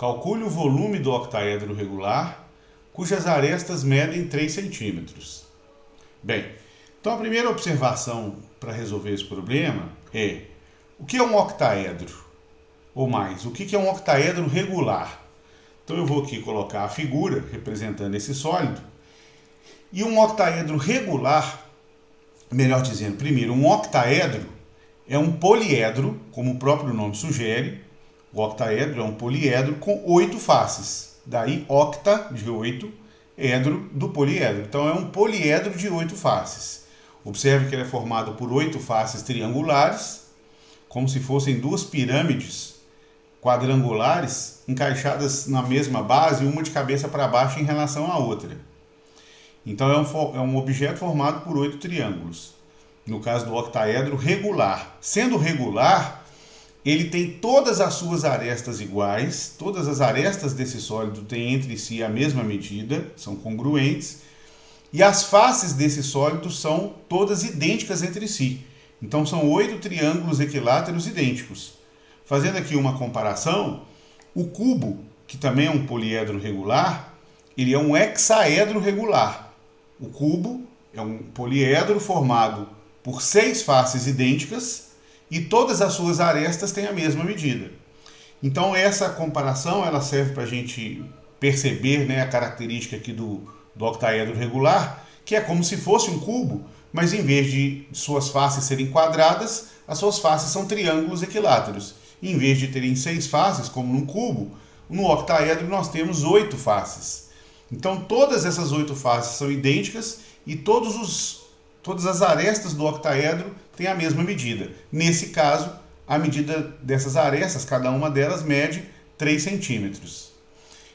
Calcule o volume do octaedro regular, cujas arestas medem 3 centímetros. Bem, então a primeira observação para resolver esse problema é: o que é um octaedro? Ou mais, o que é um octaedro regular? Então eu vou aqui colocar a figura representando esse sólido. E um octaedro regular, melhor dizendo, primeiro, um octaedro é um poliedro, como o próprio nome sugere. O octaedro é um poliedro com 8 faces. Daí octa, de 8, edro do poliedro. Então é um poliedro de 8 faces. Observe que ele é formado por 8 faces triangulares, como se fossem duas pirâmides quadrangulares encaixadas na mesma base, uma de cabeça para baixo em relação à outra. Então é um objeto formado por 8 triângulos. No caso do octaedro regular. Sendo regular, ele tem todas as suas arestas iguais, todas as arestas desse sólido têm entre si a mesma medida, são congruentes, e as faces desse sólido são todas idênticas entre si. Então são 8 triângulos equiláteros idênticos. Fazendo aqui uma comparação, o cubo, que também é um poliedro regular, ele é um hexaedro regular. O cubo é um poliedro formado por 6 faces idênticas e todas as suas arestas têm a mesma medida. Então essa comparação ela serve para a gente perceber, né, a característica aqui do octaedro regular, que é como se fosse um cubo, mas em vez de suas faces serem quadradas, as suas faces são triângulos equiláteros. Em vez de terem 6 faces, como num cubo, no octaedro nós temos 8 faces. Então todas essas 8 faces são idênticas e todas as arestas do octaedro têm a mesma medida. Nesse caso, a medida dessas arestas, cada uma delas mede 3 centímetros.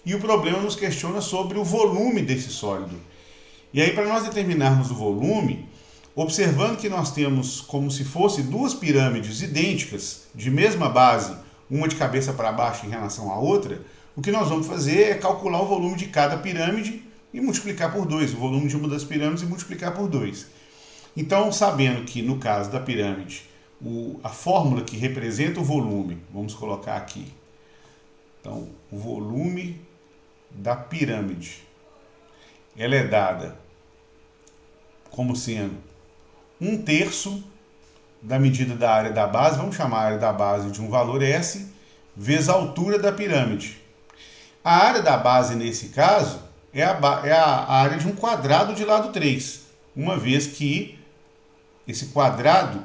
E o problema nos questiona sobre o volume desse sólido. E aí, para nós determinarmos o volume, observando que nós temos como se fosse duas pirâmides idênticas, de mesma base, uma de cabeça para baixo em relação à outra, o que nós vamos fazer é calcular o volume de cada pirâmide e multiplicar por 2, o volume de uma das pirâmides e multiplicar por 2. Então, sabendo que no caso da pirâmide, a fórmula que representa o volume, vamos colocar aqui. Então, o volume da pirâmide, ela é dada como sendo 1/3 da medida da área da base, vamos chamar a área da base de um valor S, vezes a altura da pirâmide. A área da base, nesse caso, é a área de um quadrado de lado 3, uma vez que esse quadrado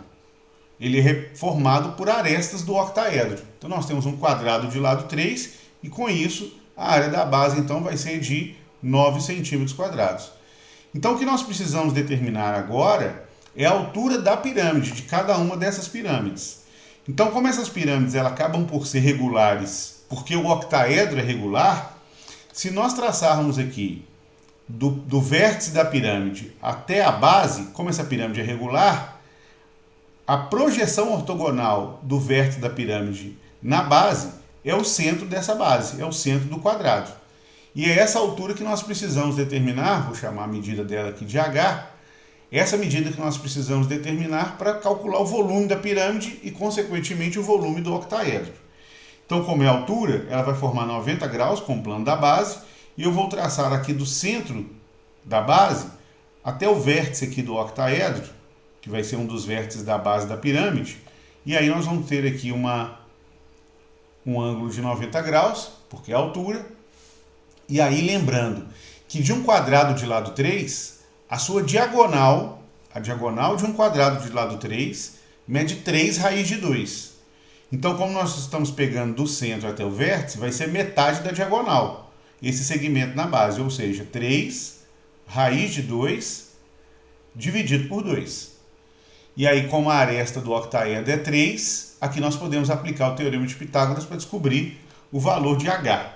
ele é formado por arestas do octaedro. Então nós temos um quadrado de lado 3 e com isso a área da base então vai ser de 9 centímetros quadrados. Então o que nós precisamos determinar agora é a altura da pirâmide, de cada uma dessas pirâmides. Então, como essas pirâmides elas acabam por ser regulares, porque o octaedro é regular, se nós traçarmos aqui do vértice da pirâmide até a base, como essa pirâmide é regular, a projeção ortogonal do vértice da pirâmide na base é o centro dessa base, é o centro do quadrado. E é essa altura que nós precisamos determinar, vou chamar a medida dela aqui de H, essa medida que nós precisamos determinar para calcular o volume da pirâmide e, consequentemente, o volume do octaedro. Então, como é a altura, ela vai formar 90 graus com o plano da base, e eu vou traçar aqui do centro da base até o vértice aqui do octaedro, que vai ser um dos vértices da base da pirâmide, e aí nós vamos ter aqui um ângulo de 90 graus, porque é a altura, e aí lembrando que de um quadrado de lado 3, a sua diagonal, a diagonal de um quadrado de lado 3, mede 3 raiz de 2. Então, como nós estamos pegando do centro até o vértice, vai ser metade da diagonal, esse segmento na base, ou seja, 3 raiz de 2 dividido por 2. E aí, como a aresta do octaedro é 3, aqui nós podemos aplicar o Teorema de Pitágoras para descobrir o valor de H.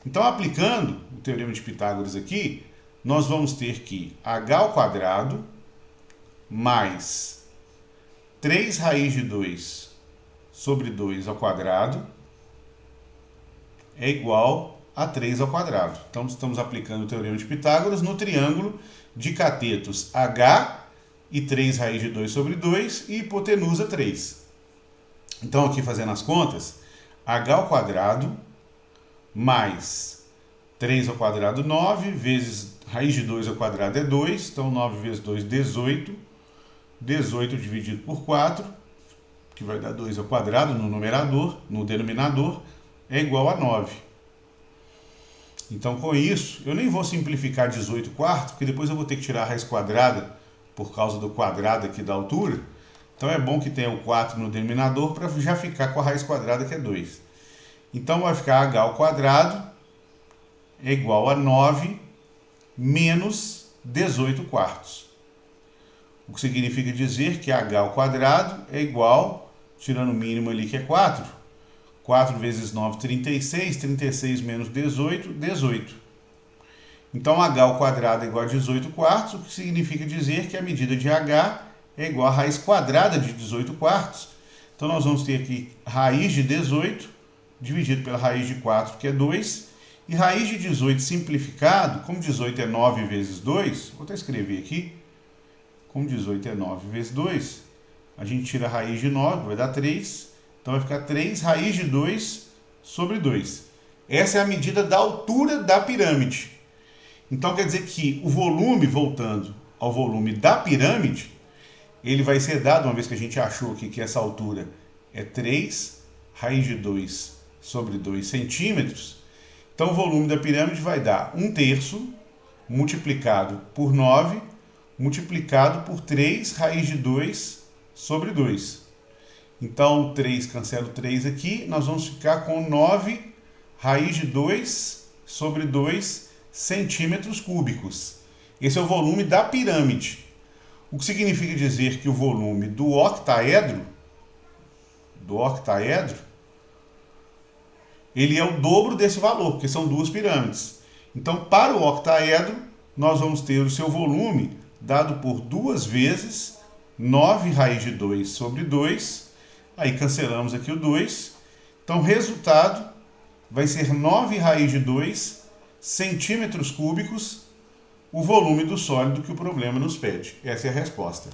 Então, aplicando o Teorema de Pitágoras aqui, nós vamos ter que H ao quadrado mais 3 raiz de 2 sobre 2 ao quadrado é igual a 3 ao quadrado. Então, estamos aplicando o Teorema de Pitágoras no triângulo de catetos H e 3 raiz de 2 sobre 2 e hipotenusa 3. Então, aqui fazendo as contas, H ao quadrado mais 3 ao quadrado, 9, vezes raiz de 2 ao quadrado é 2, então 9 vezes 2, 18. 18 dividido por 4, que vai dar 2 ao quadrado no numerador, no denominador, é igual a 9. Então, com isso, eu nem vou simplificar 18 quartos, porque depois eu vou ter que tirar a raiz quadrada por causa do quadrado aqui da altura. Então, é bom que tenha o 4 no denominador para já ficar com a raiz quadrada, que é 2. Então, vai ficar h ao quadrado é igual a 9 menos 18 quartos. O que significa dizer que h ao quadrado é igual, tirando o mínimo ali que é 4. 4 vezes 9, 36. 36 menos 18, 18. Então, h ao quadrado é igual a 18 quartos, o que significa dizer que a medida de h é igual a raiz quadrada de 18 quartos. Então, nós vamos ter aqui raiz de 18 dividido pela raiz de 4, que é 2. E raiz de 18 simplificado, como 18 é 9 vezes 2, vou até escrever aqui. Como 18 é 9 vezes 2, a gente tira a raiz de 9, vai dar 3. Então vai ficar 3 raiz de 2 sobre 2. Essa é a medida da altura da pirâmide. Então quer dizer que o volume, voltando ao volume da pirâmide, ele vai ser dado, uma vez que a gente achou aqui que essa altura é 3 raiz de 2 sobre 2 centímetros. Então o volume da pirâmide vai dar 1/3 multiplicado por 9 multiplicado por 3 raiz de 2 sobre 2. Então, 3 cancela o 3 aqui, nós vamos ficar com 9 raiz de 2 sobre 2 centímetros cúbicos. Esse é o volume da pirâmide. O que significa dizer que o volume do octaedro, ele é o dobro desse valor, porque são duas pirâmides. Então, para o octaedro, nós vamos ter o seu volume dado por 2 vezes 9 raiz de 2 sobre 2. Aí cancelamos aqui o 2. Então, o resultado vai ser 9 raiz de 2 centímetros cúbicos, o volume do sólido que o problema nos pede. Essa é a resposta.